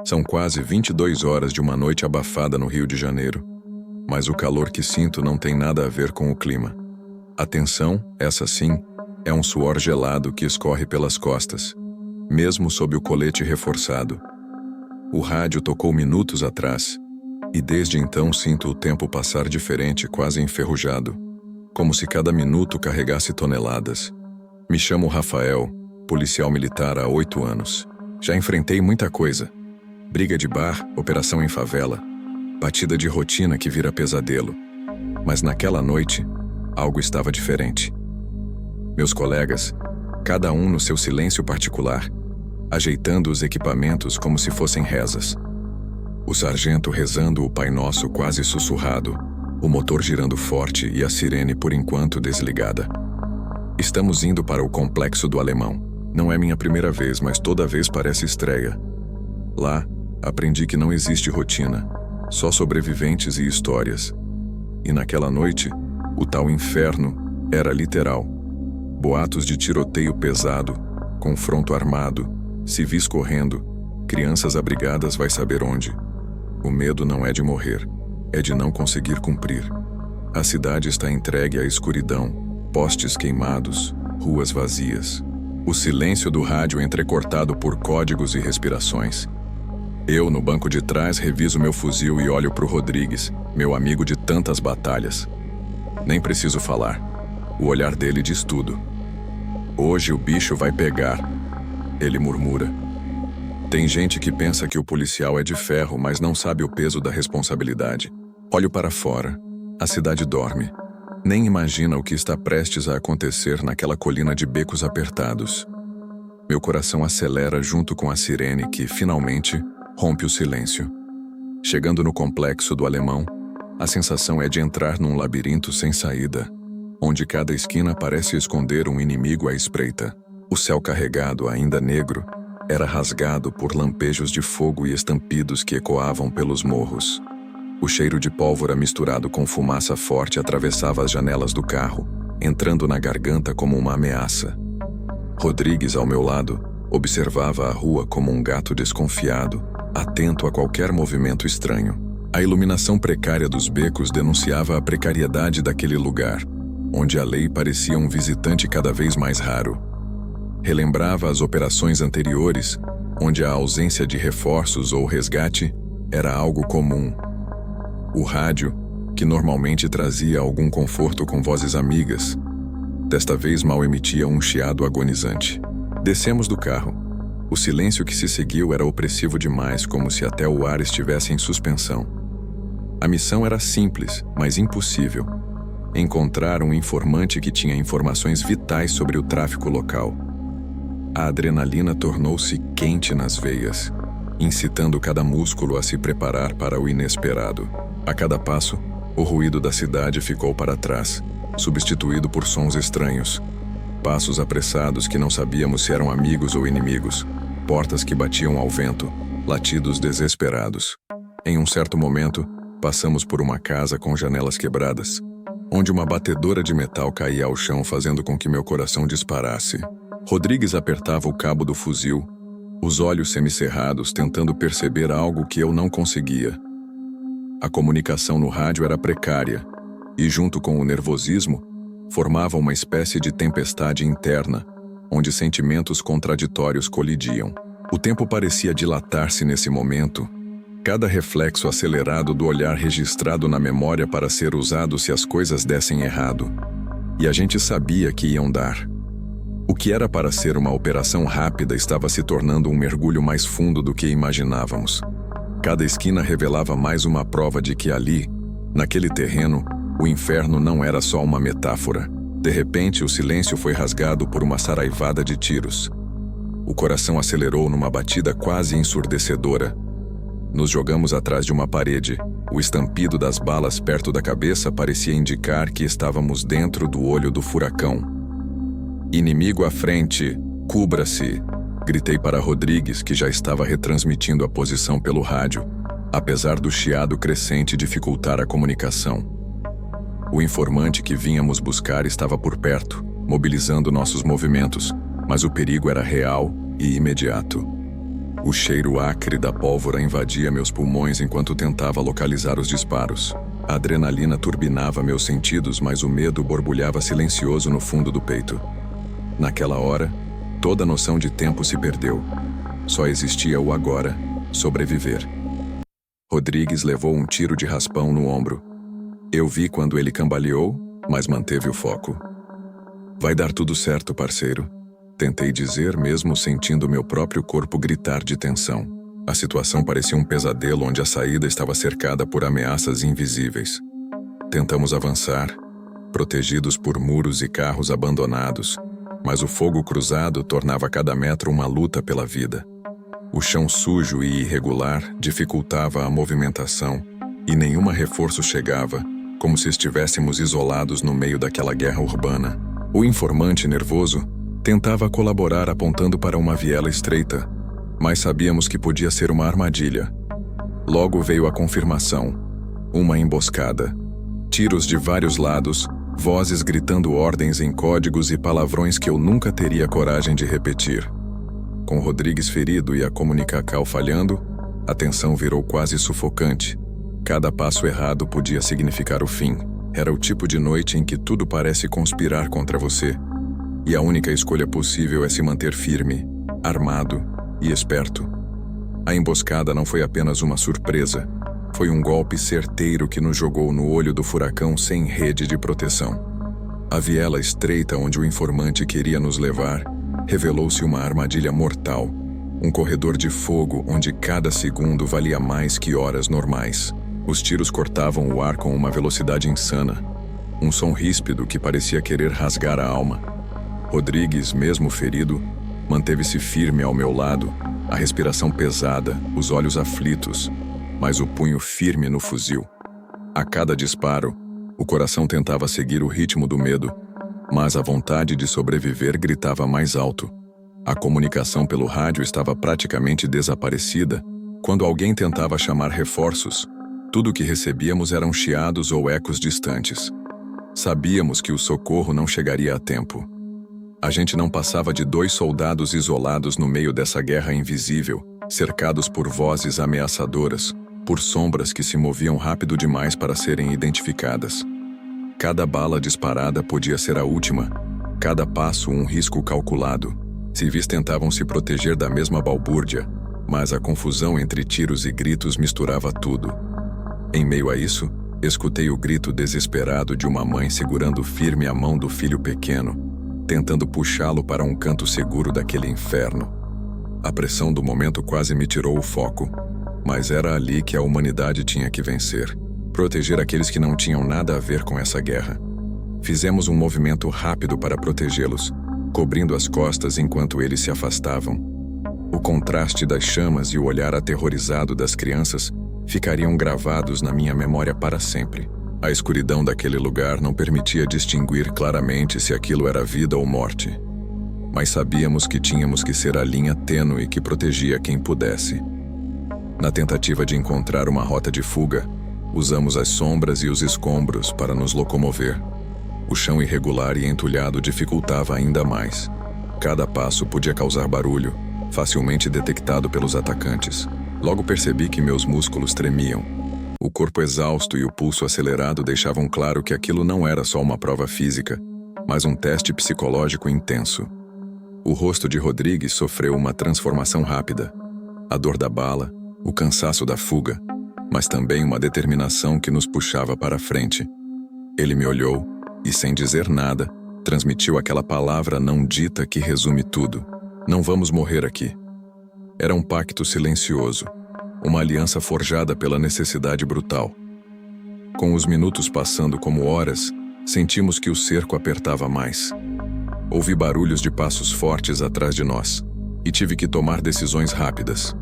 São quase 22 horas de uma noite abafada no Rio de Janeiro. Mas o calor que sinto não tem nada a ver com o clima. A tensão, essa sim, é um suor gelado que escorre pelas costas, mesmo sob o colete reforçado. O rádio tocou minutos atrás, e desde então sinto o tempo passar diferente, quase enferrujado, como se cada minuto carregasse toneladas. Me chamo Rafael, policial militar há 8 anos. Já enfrentei muita coisa. Briga de bar, operação em favela, batida de rotina que vira pesadelo. Mas naquela noite, algo estava diferente. Meus colegas, cada um no seu silêncio particular, ajeitando os equipamentos como se fossem rezas. O sargento rezando o Pai Nosso quase sussurrado, o motor girando forte e a sirene por enquanto desligada. Estamos indo para o complexo do Alemão. Não é minha primeira vez, mas toda vez parece estreia. Lá, aprendi que não existe rotina, só sobreviventes e histórias. E naquela noite, o tal inferno era literal. Boatos de tiroteio pesado, confronto armado, civis correndo, crianças abrigadas vai saber onde. O medo não é de morrer, é de não conseguir cumprir. A cidade está entregue à escuridão, postes queimados, ruas vazias. O silêncio do rádio entrecortado por códigos e respirações. Eu, no banco de trás, reviso meu fuzil e olho pro Rodrigues, meu amigo de tantas batalhas. Nem preciso falar. O olhar dele diz tudo. Hoje o bicho vai pegar, ele murmura. Tem gente que pensa que o policial é de ferro, mas não sabe o peso da responsabilidade. Olho para fora. A cidade dorme. Nem imagina o que está prestes a acontecer naquela colina de becos apertados. Meu coração acelera junto com a sirene que, finalmente, rompe o silêncio. Chegando no complexo do Alemão, a sensação é de entrar num labirinto sem saída, onde cada esquina parece esconder um inimigo à espreita. O céu carregado, ainda negro, era rasgado por lampejos de fogo e estampidos que ecoavam pelos morros. O cheiro de pólvora misturado com fumaça forte atravessava as janelas do carro, entrando na garganta como uma ameaça. Rodrigues, ao meu lado, observava a rua como um gato desconfiado, atento a qualquer movimento estranho. A iluminação precária dos becos denunciava a precariedade daquele lugar, onde a lei parecia um visitante cada vez mais raro. Relembrava as operações anteriores, onde a ausência de reforços ou resgate era algo comum. O rádio, que normalmente trazia algum conforto com vozes amigas, desta vez mal emitia um chiado agonizante. Descemos do carro. O silêncio que se seguiu era opressivo demais, como se até o ar estivesse em suspensão. A missão era simples, mas impossível. Encontrar um informante que tinha informações vitais sobre o tráfico local. A adrenalina tornou-se quente nas veias, incitando cada músculo a se preparar para o inesperado. A cada passo, o ruído da cidade ficou para trás, substituído por sons estranhos. Passos apressados que não sabíamos se eram amigos ou inimigos, portas que batiam ao vento, latidos desesperados. Em um certo momento, passamos por uma casa com janelas quebradas, onde uma batedora de metal caía ao chão, fazendo com que meu coração disparasse. Rodrigues apertava o cabo do fuzil, os olhos semicerrados, tentando perceber algo que eu não conseguia. A comunicação no rádio era precária, e junto com o nervosismo, formava uma espécie de tempestade interna, onde sentimentos contraditórios colidiam. O tempo parecia dilatar-se nesse momento, cada reflexo acelerado do olhar registrado na memória para ser usado se as coisas dessem errado. E a gente sabia que iam dar. O que era para ser uma operação rápida estava se tornando um mergulho mais fundo do que imaginávamos. Cada esquina revelava mais uma prova de que ali, naquele terreno, o inferno não era só uma metáfora. De repente, o silêncio foi rasgado por uma saraivada de tiros. O coração acelerou numa batida quase ensurdecedora. Nos jogamos atrás de uma parede. O estampido das balas perto da cabeça parecia indicar que estávamos dentro do olho do furacão. Inimigo à frente, cubra-se! Gritei para Rodrigues, que já estava retransmitindo a posição pelo rádio, apesar do chiado crescente dificultar a comunicação. O informante que vínhamos buscar estava por perto, mobilizando nossos movimentos, mas o perigo era real e imediato. O cheiro acre da pólvora invadia meus pulmões enquanto tentava localizar os disparos. A adrenalina turbinava meus sentidos, mas o medo borbulhava silencioso no fundo do peito. Naquela hora, toda noção de tempo se perdeu. Só existia o agora, sobreviver. Rodrigues levou um tiro de raspão no ombro. Eu vi quando ele cambaleou, mas manteve o foco. Vai dar tudo certo, parceiro. Tentei dizer, mesmo sentindo meu próprio corpo gritar de tensão. A situação parecia um pesadelo onde a saída estava cercada por ameaças invisíveis. Tentamos avançar, protegidos por muros e carros abandonados, mas o fogo cruzado tornava cada metro uma luta pela vida. O chão sujo e irregular dificultava a movimentação e nenhum reforço chegava, como se estivéssemos isolados no meio daquela guerra urbana. O informante nervoso tentava colaborar apontando para uma viela estreita, mas sabíamos que podia ser uma armadilha. Logo veio a confirmação. Uma emboscada. Tiros de vários lados, vozes gritando ordens em códigos e palavrões que eu nunca teria coragem de repetir. Com Rodrigues ferido e a comunicação falhando, a tensão virou quase sufocante. Cada passo errado podia significar o fim. Era o tipo de noite em que tudo parece conspirar contra você, e a única escolha possível é se manter firme, armado e esperto. A emboscada não foi apenas uma surpresa, foi um golpe certeiro que nos jogou no olho do furacão sem rede de proteção. A viela estreita onde o informante queria nos levar revelou-se uma armadilha mortal, um corredor de fogo onde cada segundo valia mais que horas normais. Os tiros cortavam o ar com uma velocidade insana, um som ríspido que parecia querer rasgar a alma. Rodrigues, mesmo ferido, manteve-se firme ao meu lado, a respiração pesada, os olhos aflitos, mas o punho firme no fuzil. A cada disparo, o coração tentava seguir o ritmo do medo, mas a vontade de sobreviver gritava mais alto. A comunicação pelo rádio estava praticamente desaparecida. Quando alguém tentava chamar reforços, tudo o que recebíamos eram chiados ou ecos distantes. Sabíamos que o socorro não chegaria a tempo. A gente não passava de 2 soldados isolados no meio dessa guerra invisível, cercados por vozes ameaçadoras, por sombras que se moviam rápido demais para serem identificadas. Cada bala disparada podia ser a última, cada passo um risco calculado. Civis tentavam se proteger da mesma balbúrdia, mas a confusão entre tiros e gritos misturava tudo. Em meio a isso, escutei o grito desesperado de uma mãe segurando firme a mão do filho pequeno, tentando puxá-lo para um canto seguro daquele inferno. A pressão do momento quase me tirou o foco, mas era ali que a humanidade tinha que vencer. Proteger aqueles que não tinham nada a ver com essa guerra. Fizemos um movimento rápido para protegê-los, cobrindo as costas enquanto eles se afastavam. O contraste das chamas e o olhar aterrorizado das crianças ficariam gravados na minha memória para sempre. A escuridão daquele lugar não permitia distinguir claramente se aquilo era vida ou morte. Mas sabíamos que tínhamos que ser a linha tênue que protegia quem pudesse. Na tentativa de encontrar uma rota de fuga, usamos as sombras e os escombros para nos locomover. O chão irregular e entulhado dificultava ainda mais. Cada passo podia causar barulho, facilmente detectado pelos atacantes. Logo percebi que meus músculos tremiam. O corpo exausto e o pulso acelerado deixavam claro que aquilo não era só uma prova física, mas um teste psicológico intenso. O rosto de Rodrigues sofreu uma transformação rápida. A dor da bala, o cansaço da fuga, mas também uma determinação que nos puxava para frente. Ele me olhou e, sem dizer nada, transmitiu aquela palavra não dita que resume tudo. Não vamos morrer aqui. Era um pacto silencioso, uma aliança forjada pela necessidade brutal. Com os minutos passando como horas, sentimos que o cerco apertava mais. Ouvi barulhos de passos fortes atrás de nós, e tive que tomar decisões rápidas.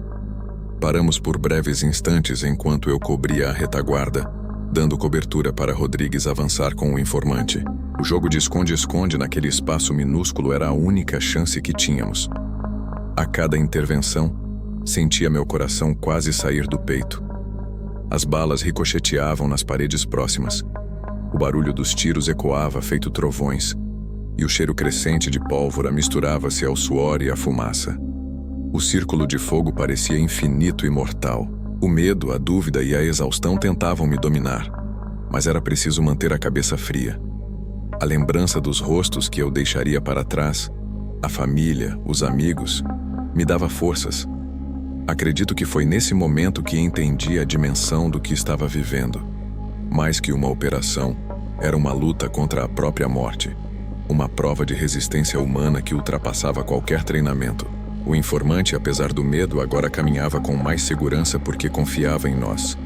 Paramos por breves instantes enquanto eu cobria a retaguarda, dando cobertura para Rodrigues avançar com o informante. O jogo de esconde-esconde naquele espaço minúsculo era a única chance que tínhamos. A cada intervenção, sentia meu coração quase sair do peito. As balas ricocheteavam nas paredes próximas. O barulho dos tiros ecoava feito trovões, e o cheiro crescente de pólvora misturava-se ao suor e à fumaça. O círculo de fogo parecia infinito e mortal. O medo, a dúvida e a exaustão tentavam me dominar, mas era preciso manter a cabeça fria. A lembrança dos rostos que eu deixaria para trás, a família, os amigos, me dava forças. Acredito que foi nesse momento que entendi a dimensão do que estava vivendo. Mais que uma operação, era uma luta contra a própria morte. Uma prova de resistência humana que ultrapassava qualquer treinamento. O informante, apesar do medo, agora caminhava com mais segurança porque confiava em nós.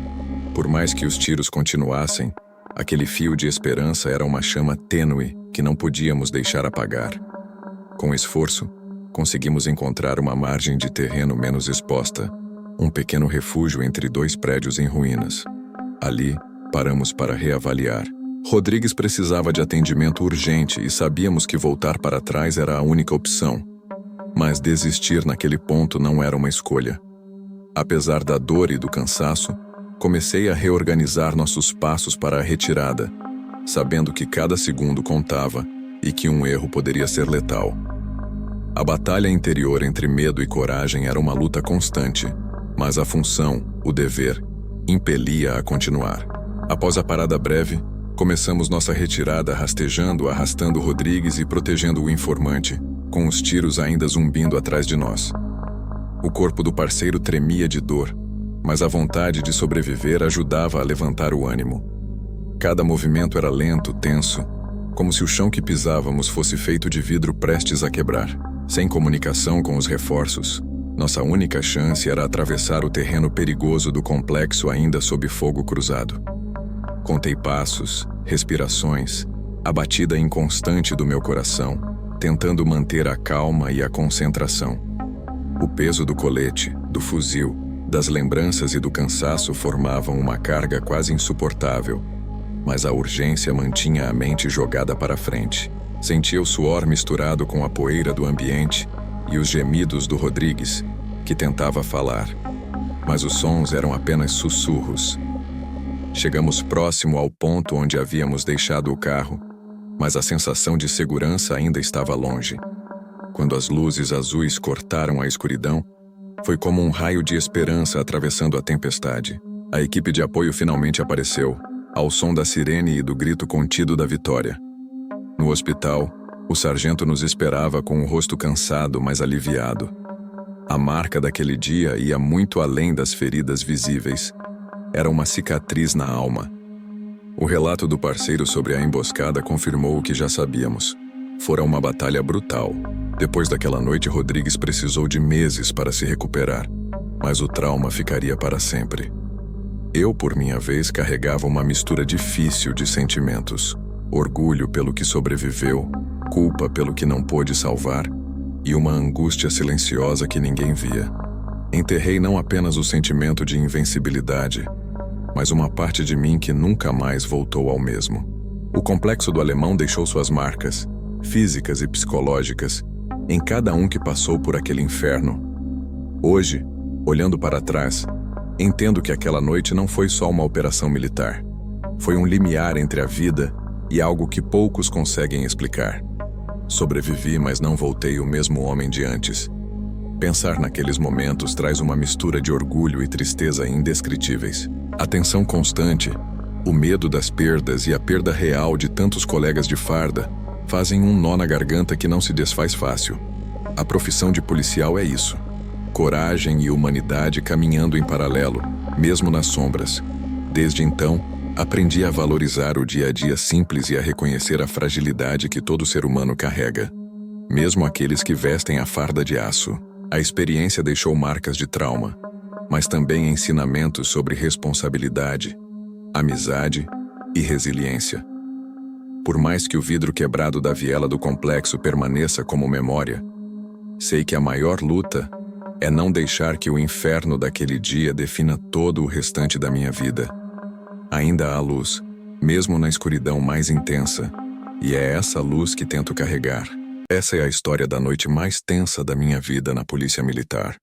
Por mais que os tiros continuassem, aquele fio de esperança era uma chama tênue que não podíamos deixar apagar. Com esforço, conseguimos encontrar uma margem de terreno menos exposta, um pequeno refúgio entre dois prédios em ruínas. Ali, paramos para reavaliar. Rodrigues precisava de atendimento urgente e sabíamos que voltar para trás era a única opção. Mas desistir naquele ponto não era uma escolha. Apesar da dor e do cansaço, comecei a reorganizar nossos passos para a retirada, sabendo que cada segundo contava e que um erro poderia ser letal. A batalha interior entre medo e coragem era uma luta constante, mas a função, o dever, impelia a continuar. Após a parada breve, começamos nossa retirada arrastando Rodrigues e protegendo o informante, com os tiros ainda zumbindo atrás de nós. O corpo do parceiro tremia de dor, mas a vontade de sobreviver ajudava a levantar o ânimo. Cada movimento era lento, tenso, como se o chão que pisávamos fosse feito de vidro prestes a quebrar. Sem comunicação com os reforços, nossa única chance era atravessar o terreno perigoso do complexo ainda sob fogo cruzado. Contei passos, respirações, a batida inconstante do meu coração, tentando manter a calma e a concentração. O peso do colete, do fuzil, das lembranças e do cansaço formavam uma carga quase insuportável, mas a urgência mantinha a mente jogada para frente. Sentia o suor misturado com a poeira do ambiente e os gemidos do Rodrigues, que tentava falar, mas os sons eram apenas sussurros. Chegamos próximo ao ponto onde havíamos deixado o carro, mas a sensação de segurança ainda estava longe. Quando as luzes azuis cortaram a escuridão, foi como um raio de esperança atravessando a tempestade. A equipe de apoio finalmente apareceu, ao som da sirene e do grito contido da vitória. No hospital, o sargento nos esperava com o rosto cansado, mas aliviado. A marca daquele dia ia muito além das feridas visíveis. Era uma cicatriz na alma. O relato do parceiro sobre a emboscada confirmou o que já sabíamos. Fora uma batalha brutal. Depois daquela noite, Rodrigues precisou de meses para se recuperar, mas o trauma ficaria para sempre. Eu, por minha vez, carregava uma mistura difícil de sentimentos. Orgulho pelo que sobreviveu, culpa pelo que não pôde salvar e uma angústia silenciosa que ninguém via. Enterrei não apenas o sentimento de invencibilidade, mas uma parte de mim que nunca mais voltou ao mesmo. O complexo do Alemão deixou suas marcas, físicas e psicológicas, em cada um que passou por aquele inferno. Hoje, olhando para trás, entendo que aquela noite não foi só uma operação militar. Foi um limiar entre a vida e algo que poucos conseguem explicar. Sobrevivi, mas não voltei o mesmo homem de antes. Pensar naqueles momentos traz uma mistura de orgulho e tristeza indescritíveis. A tensão constante, o medo das perdas e a perda real de tantos colegas de farda fazem um nó na garganta que não se desfaz fácil. A profissão de policial é isso. Coragem e humanidade caminhando em paralelo, mesmo nas sombras. Desde então, aprendi a valorizar o dia a dia simples e a reconhecer a fragilidade que todo ser humano carrega, mesmo aqueles que vestem a farda de aço. A experiência deixou marcas de trauma, mas também ensinamentos sobre responsabilidade, amizade e resiliência. Por mais que o vidro quebrado da viela do complexo permaneça como memória, sei que a maior luta é não deixar que o inferno daquele dia defina todo o restante da minha vida. Ainda há luz, mesmo na escuridão mais intensa, e é essa luz que tento carregar. Essa é a história da noite mais tensa da minha vida na Polícia Militar.